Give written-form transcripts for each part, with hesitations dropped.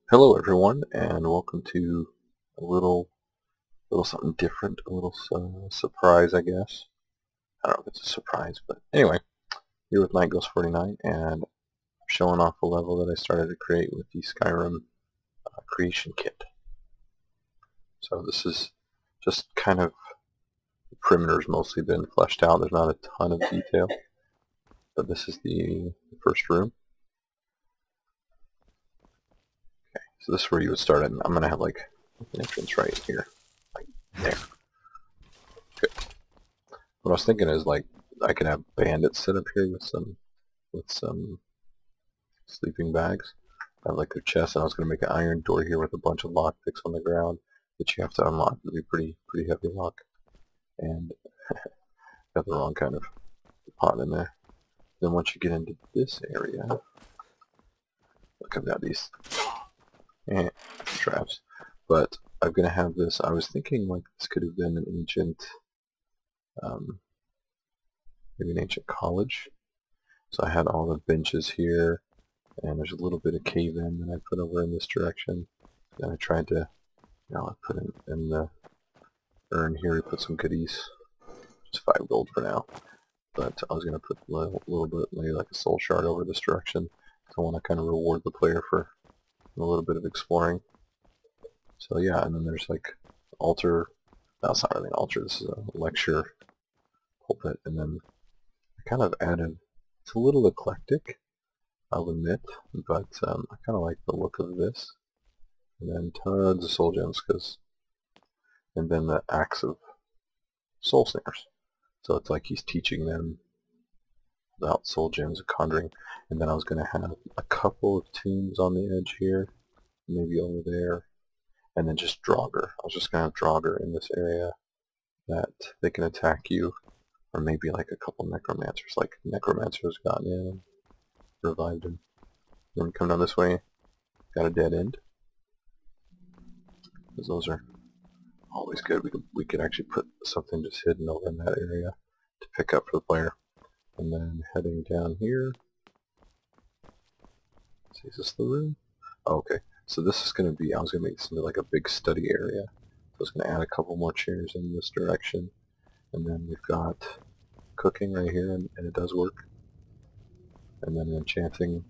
Hello everyone, and welcome to a little something different, a little surprise, I guess. I don't know if it's a surprise, but anyway, here with Night Ghost 49, and I'm showing off a level that I started to create with the Skyrim creation kit. So this is just kind of the perimeter's mostly been fleshed out. There's not a ton of detail, but this is the first room. Okay, so this is where you would start, and I'm gonna have like an entrance right here, like there. Good. What I was thinking is like I could have bandits set up here with some sleeping bags. I have like their chest, and I was gonna make an iron door here with a bunch of lockpicks on the ground that you have to unlock. It'd be pretty heavy lock. And got the wrong kind of pot in there. Then once you get into this area, look, I've got these traps. But I'm gonna have this. I was thinking like this could have been an ancient, maybe an ancient college. So I had all the benches here, and there's a little bit of cave-in that I put over in this direction. Then I tried to, I put in the urn here, we put some goodies. Just 5 gold for now. But I was going to put a little bit, maybe like a soul shard over this direction. So I want to kind of reward the player for a little bit of exploring. So yeah, and then there's like altar. That's not really an altar, this is a lecture pulpit. And then I kind of added, it's a little eclectic, I'll admit, but I kind of like the look of this. And then tons of soul gems, and then the axe of soul snares. So it's like he's teaching them about soul gems and conjuring. And then I was going to have a couple of tombs on the edge here, maybe over there, and then just Draugr. I was just going to have Draugr in this area that they can attack you, or maybe like a couple necromancers, like necromancers gotten in and revived him. Then we come down this way, got a dead end, because those are always good. We could actually put something just hidden over in that area to pick up for the player. And then heading down here, is this the room? Oh, okay, so this is going to be, I was going to make this into like a big study area. I was going to add a couple more chairs in this direction. And then we've got cooking right here, and it does work. And then an enchanting,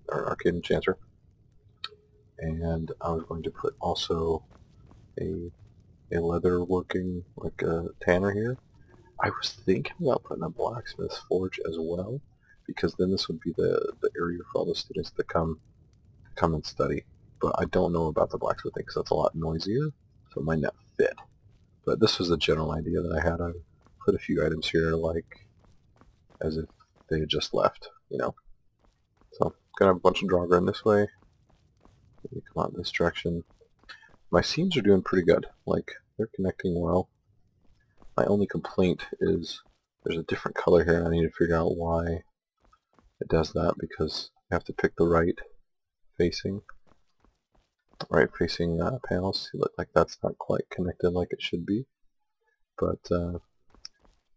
or arcade enchanter. And I was going to put also a leather working, like a tanner here. I was thinking about putting a blacksmith's forge as well, because then this would be the area for all the students that come and study. But I don't know about the blacksmithing because that's a lot noisier, so it might not fit. But this was the general idea that I had. I put a few items here like as if they had just left, you know. So gonna have a bunch of Draugr in this way. Maybe come out in this direction. My seams are doing pretty good. Like, they're connecting well. My only complaint is there's a different color here, and I need to figure out why it does that, because I have to pick the right facing panels. See, look like that's not quite connected like it should be. But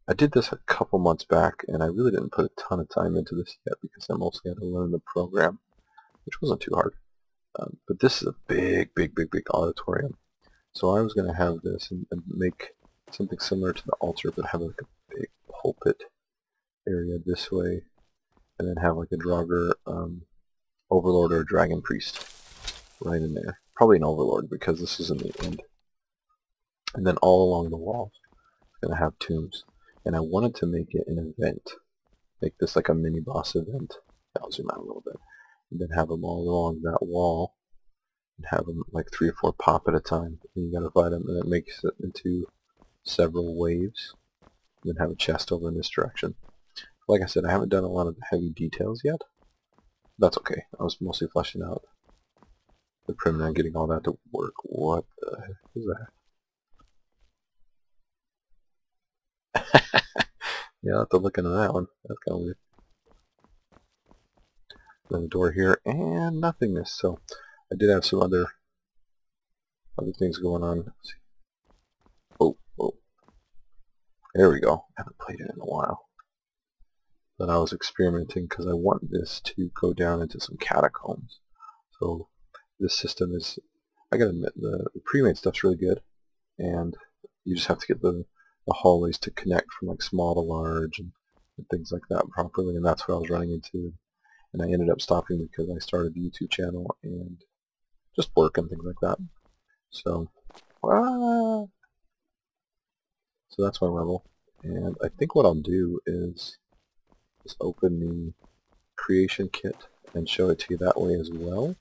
I did this a couple months back, and I really didn't put a ton of time into this yet because I mostly had to learn the program, which wasn't too hard. But this is a big auditorium. So I was going to have this and make something similar to the altar, but have like a big pulpit area this way, and then have like a Draugr overlord or a dragon priest right in there. Probably an overlord because this is in the end. And then all along the walls, I'm going to have tombs. And I wanted to make it an event. Make this like a mini boss event. I'll zoom out a little bit. And then have them all along that wall. And have them like 3 or 4 pop at a time. And you gotta fight them, and it makes it into several waves. And then have a chest over in this direction. Like I said, I haven't done a lot of the heavy details yet. That's okay. I was mostly fleshing out the perimeter and getting all that to work. What the heck is that? Yeah, I'll have to look into that one. That's kind of weird. Then the door here, and nothingness. So I did have some other things going on. Let's see. Oh, there we go. I haven't played it in a while. But I was experimenting because I want this to go down into some catacombs. So this system is, I gotta admit, the pre-made stuff's really good, and you just have to get the hallways to connect from like small to large and things like that properly, and that's what I was running into. And I ended up stopping because I started the YouTube channel and just work and things like that. So, so that's my level. And I think what I'll do is just open the creation kit and show it to you that way as well,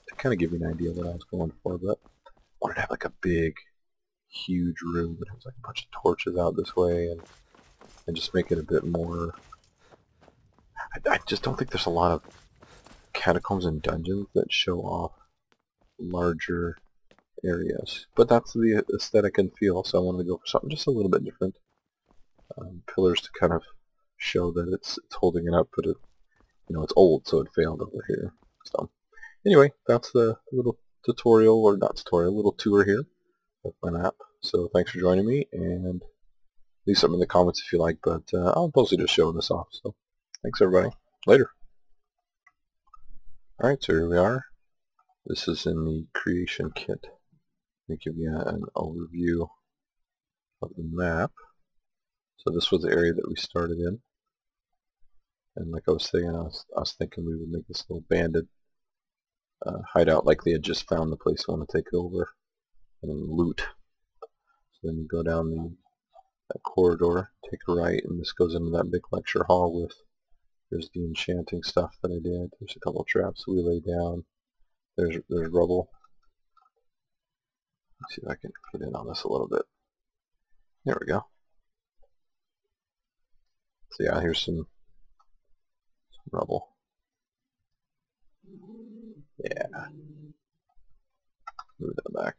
to kind of give you an idea of what I was going for. But I wanted to have like a big, huge room that has like a bunch of torches out this way, and just make it a bit more. I just don't think there's a lot of catacombs and dungeons that show off larger areas, but that's the aesthetic and feel, so I wanted to go for something just a little bit different. Pillars to kind of show that it's holding it up, but it, it's old, so it failed over here. So anyway, that's the little tutorial, or not tutorial, little tour here of my map. So thanks for joining me, and leave something in the comments if you like, but I'll mostly just show this off. So thanks everybody. Later. Alright, so here we are. This is in the creation kit. Let me give you an overview of the map. So this was the area that we started in. And like I was saying, I was thinking we would make this little bandit hideout, like they had just found the place they want to take over and then loot. So then you go down that corridor, take a right, and this goes into that big lecture hall with, there's the enchanting stuff that I did. There's a couple traps we laid down. There's rubble. Let's see if I can get in on this a little bit. There we go. So yeah, here's some rubble. Yeah. Move that back.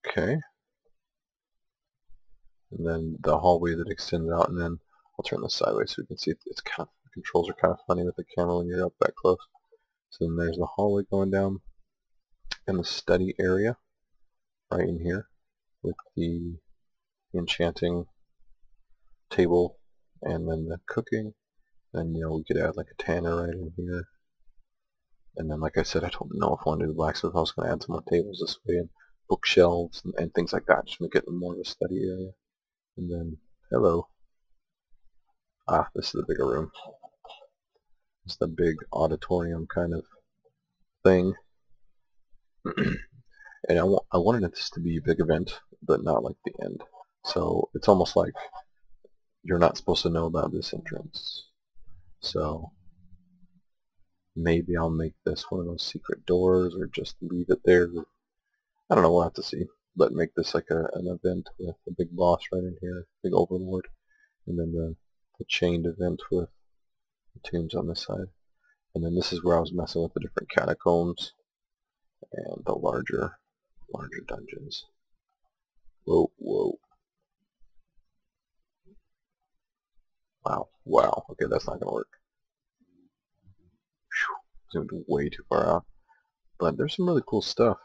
Okay. And then the hallway that extends out, and then I'll turn this sideways so we can see it's kind of, the controls are kind of funny with the camera when you're up that close. So then there's the hallway going down, and the study area right in here with the enchanting table, and then the cooking. And we could add like a tanner right in here. And then, like I said, I don't know if I want to do the blacksmith. I was going to add some more tables this way, and bookshelves and things like that, just make it more of a study area. And then, hello. This is the bigger room. It's the big auditorium kind of thing. And I wanted this to be a big event, but not like the end. So it's almost like you're not supposed to know about this entrance. So maybe I'll make this one of those secret doors, or just leave it there. I don't know, we'll have to see. But make this like an event with a big boss right in here, big overlord, and then the chained event with the tombs on this side. And then this is where I was messing with the different catacombs and the larger dungeons. Whoa, whoa. Wow. Okay, that's not gonna work. Zoomed way too far out. But there's some really cool stuff.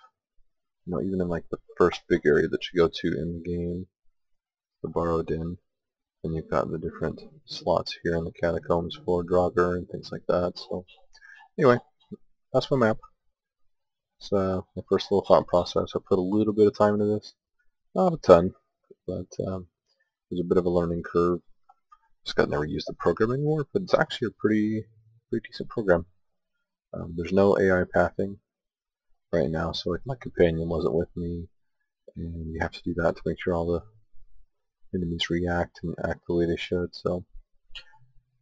Even in like the first big area that you go to in the game, the Borrowed Inn, and you've got the different slots here in the catacombs for Draugr and things like that. So anyway, that's my map. It's my first little thought process. I put a little bit of time into this, not a ton, but there's a bit of a learning curve. Just got never used the program anymore, but it's actually a pretty decent program. There's no AI pathing right now, so like my companion wasn't with me, and you have to do that to make sure all the enemies react and act the way they should. So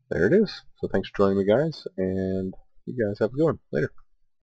there it is. So thanks for joining me, guys, and you guys have a good one. Later.